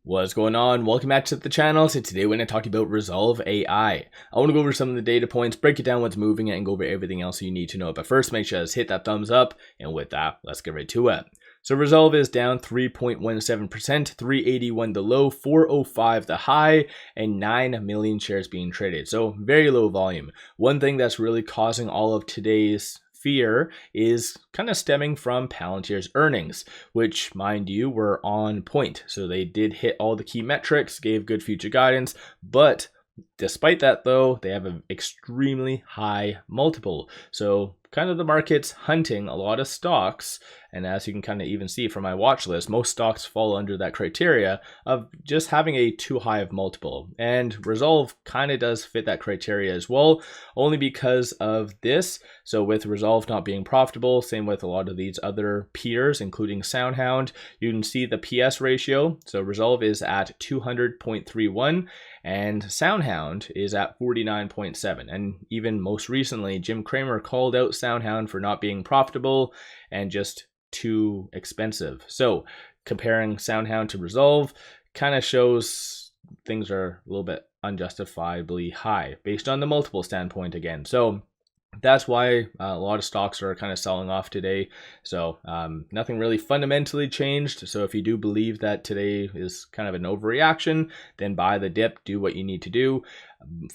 What's going on? Welcome back to the channel. So today we're going to talk about Rezolve AI. I want to go over some of the data points, break it down what's moving it, and go over everything else you need to know. But first, make sure to hit that thumbs up. And with that, let's get right to it. So Rezolve is down 3.17%, 381 the low, 405 the high, and 9 million shares being traded. So very low volume. One thing that's really causing all of today's fear is kind of stemming from Palantir's earnings, which, mind you, were on point. So they did hit all the key metrics, gave good future guidance, but despite that though, they have an extremely high multiple. So kind of the market's hunting a lot of stocks, and as you can kind of even see from my watch list, most stocks fall under that criteria of just having a too high of multiple. And Rezolve kind of does fit that criteria as well, only because of this. So with Rezolve not being profitable, same with a lot of these other peers, including SoundHound, you can see the PS ratio. So Rezolve is at 200.31 and SoundHound is at 49.7. And even most recently, Jim Cramer called out SoundHound for not being profitable and just too expensive. So comparing SoundHound to Rezolve kind of shows things are a little bit unjustifiably high based on the multiple standpoint again. So that's why a lot of stocks are kind of selling off today. So nothing really fundamentally changed. So if you do believe that today is kind of an overreaction, then buy the dip, do what you need to do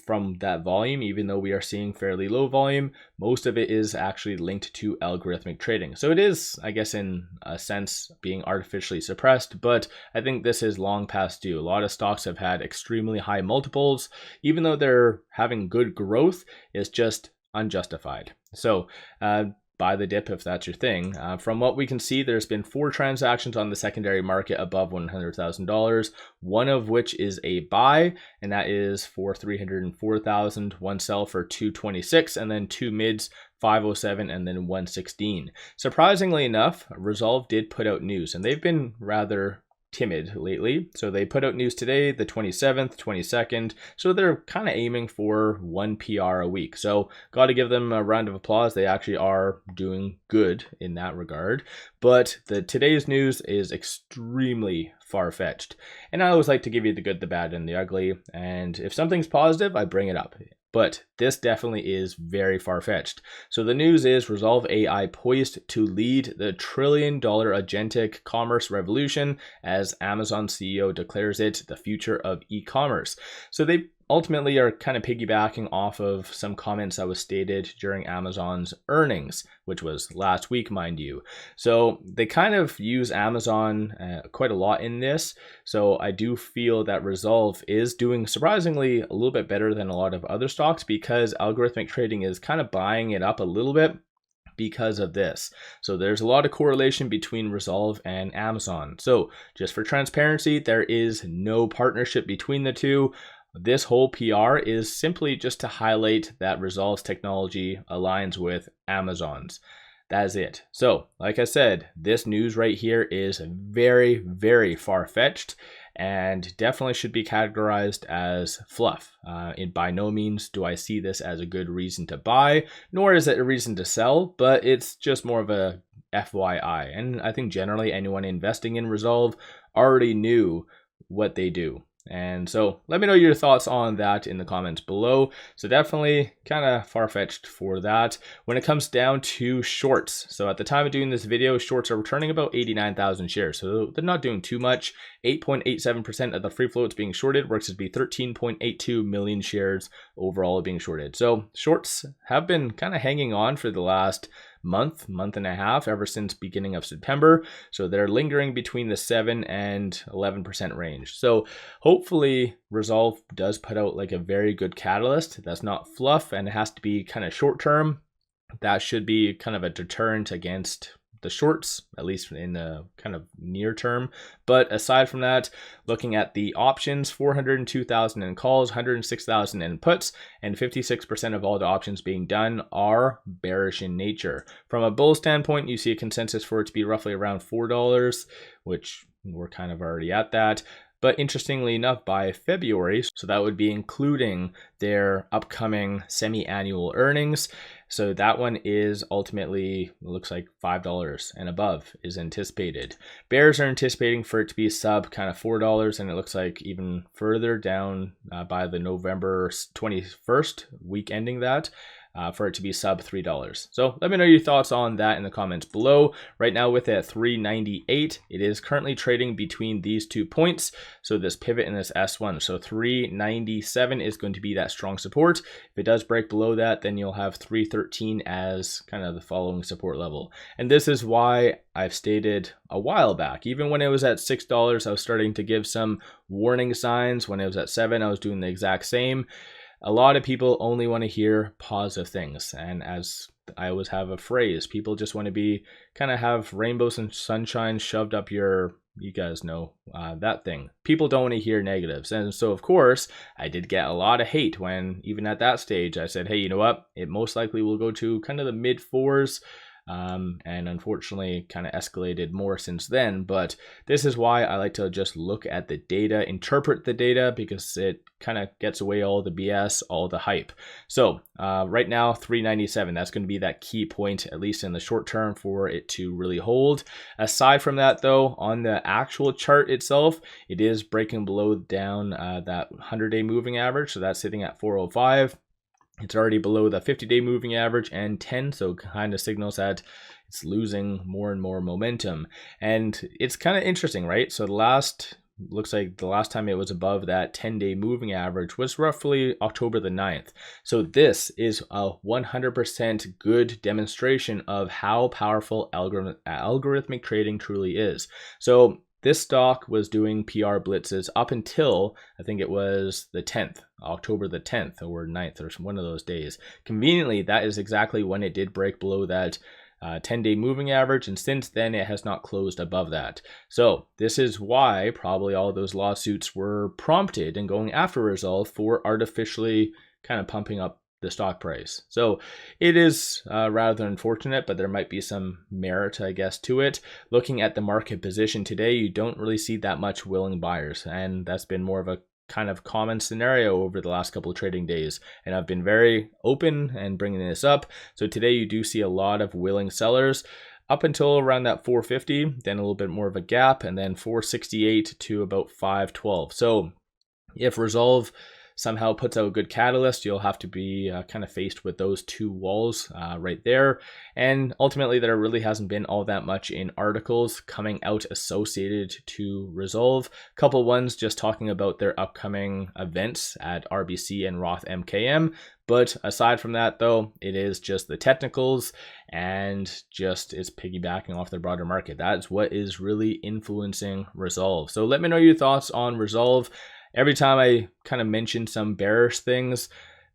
from that volume. Even though we are seeing fairly low volume, most of it is actually linked to algorithmic trading. So it is, I guess, in a sense being artificially suppressed, but I think this is long past due. A lot of stocks have had extremely high multiples, even though they're having good growth, it's just unjustified. So buy the dip if that's your thing. From what we can see, there's been 4 transactions on the secondary market above $100,000, one of which is a buy, and that is for $304,000, one sell for $226, and then 2 mids, $507 and then $116. Surprisingly enough, Rezolve did put out news, and they've been rather timid lately. So they put out news today, the 27th, 22nd. So they're kind of aiming for 1 PR a week. So got to give them a round of applause. They actually are doing good in that regard. But today's news is extremely far-fetched. And I always like to give you the good, the bad, and the ugly. And if something's positive, I bring it up. But this definitely is very far-fetched. So the news is Rezolve AI poised to lead the $1 trillion agentic commerce revolution as Amazon CEO declares it the future of e-commerce. So they ultimately are kind of piggybacking off of some comments that was stated during Amazon's earnings, which was last week, mind you. So they kind of use Amazon quite a lot in this. So I do feel that Rezolve is doing surprisingly a little bit better than a lot of other stocks because algorithmic trading is kind of buying it up a little bit because of this. So there's a lot of correlation between Rezolve and Amazon. So just for transparency, there is no partnership between the two. This whole PR is simply just to highlight that Rezolve's technology aligns with Amazon's. That is it. So, like I said, this news right here is very, very far-fetched and definitely should be categorized as fluff. By no means do I see this as a good reason to buy, nor is it a reason to sell, but it's just more of a FYI. And I think generally anyone investing in Rezolve already knew what they do. And so let me know your thoughts on that in the comments below. So definitely kind of far-fetched for that. When it comes down to shorts, so at the time of doing this video, shorts are returning about 89,000 shares. So they're not doing too much. 8.87% of the free float is being shorted, works to be 13.82 million shares overall being shorted. So shorts have been kind of hanging on for the last month and a half, ever since beginning of September. So they're lingering between the 7 and 11% range. So hopefully Rezolve does put out like a very good catalyst that's not fluff and it has to be kind of short term. That should be kind of a deterrent against the shorts, at least in the kind of near term. But aside from that, looking at the options, 402,000 in calls, 106,000 in puts, and 56% of all the options being done are bearish in nature. From a bull standpoint, you see a consensus for it to be roughly around $4, which we're kind of already at that. But interestingly enough, by February, so that would be including their upcoming semi-annual earnings, So that one is ultimately, it looks like $5 and above is anticipated. Bears are anticipating for it to be sub kind of $4, and it looks like even further down by the November 21st week ending that. For it to be sub $3. So let me know your thoughts on that in the comments below. Right now with it at 398, it is currently trading between these 2 points. So this pivot and this S1. So 397 is going to be that strong support. If it does break below that, then you'll have 313 as kind of the following support level. And this is why I've stated a while back, even when it was at $6, I was starting to give some warning signs. When it was at $7, I was doing the exact same. A lot of people only want to hear positive things. And as I always have a phrase, people just want to be kind of have rainbows and sunshine shoved up your, you guys know that thing. People don't want to hear negatives. And so, of course, I did get a lot of hate when even at that stage, I said, hey, you know what? It most likely will go to kind of the mid 4s. And unfortunately kind of escalated more since then. But this is why I like to just look at the data, interpret the data, because it kind of gets away all the BS, all the hype. So right now 397, that's going to be that key point, at least in the short term, for it to really hold. Aside from that though, on the actual chart itself, it is breaking below down that 100-day moving average. So that's sitting at 405. It's already below the 50-day moving average and 10, so kind of signals that it's losing more and more momentum. And it's kind of interesting, right? So looks like the last time it was above that 10-day moving average was roughly October the 9th. So this is a 100% good demonstration of how powerful algorithmic trading truly is. So this stock was doing PR blitzes up until, I think it was the 10th, October the 10th or 9th or one of those days. Conveniently, that is exactly when it did break below that 10-day moving average, and since then it has not closed above that. So this is why probably all those lawsuits were prompted and going after Rezolve for artificially kind of pumping up the stock price. So it is rather unfortunate, but there might be some merit, I guess, to it. Looking at the market position today, you don't really see that much willing buyers, and that's been more of a kind of common scenario over the last couple of trading days, and I've been very open and bringing this up. So today you do see a lot of willing sellers up until around that 450, then a little bit more of a gap, and then 468 to about 512. So if Rezolve somehow puts out a good catalyst, you'll have to be kind of faced with those two walls right there. And ultimately, there really hasn't been all that much in articles coming out associated to Rezolve. A couple ones just talking about their upcoming events at RBC and Roth MKM. But aside from that, though, it is just the technicals and just it's piggybacking off the broader market. That's what is really influencing Rezolve. So let me know your thoughts on Rezolve. Every time I kind of mention some bearish things,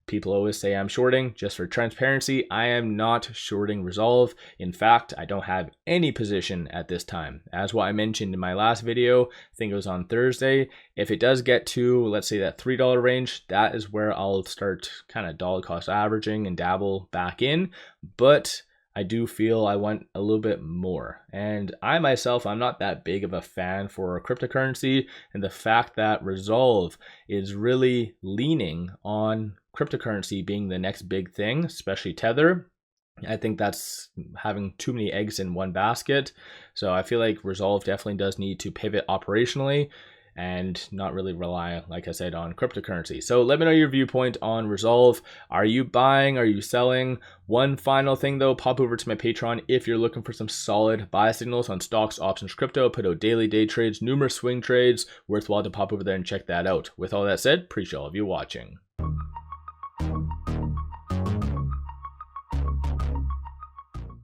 people always say I'm shorting. Just for transparency, I am not shorting Rezolve. In fact, I don't have any position at this time. As what I mentioned in my last video, I think it was on Thursday, if it does get to, let's say, that $3 range, that is where I'll start kind of dollar cost averaging and dabble back in. But I do feel I want a little bit more. And I myself, I'm not that big of a fan for cryptocurrency, and the fact that Rezolve is really leaning on cryptocurrency being the next big thing, especially Tether, I think that's having too many eggs in one basket. So I feel like Rezolve definitely does need to pivot operationally and not really rely, like I said, on cryptocurrency. So let me know your viewpoint on Rezolve. Are you buying? Are you selling? One final thing though, pop over to my Patreon if you're looking for some solid buy signals on stocks, options, crypto. Put out daily day trades, numerous swing trades. Worthwhile to pop over there and check that out. With all that said, appreciate all of you watching.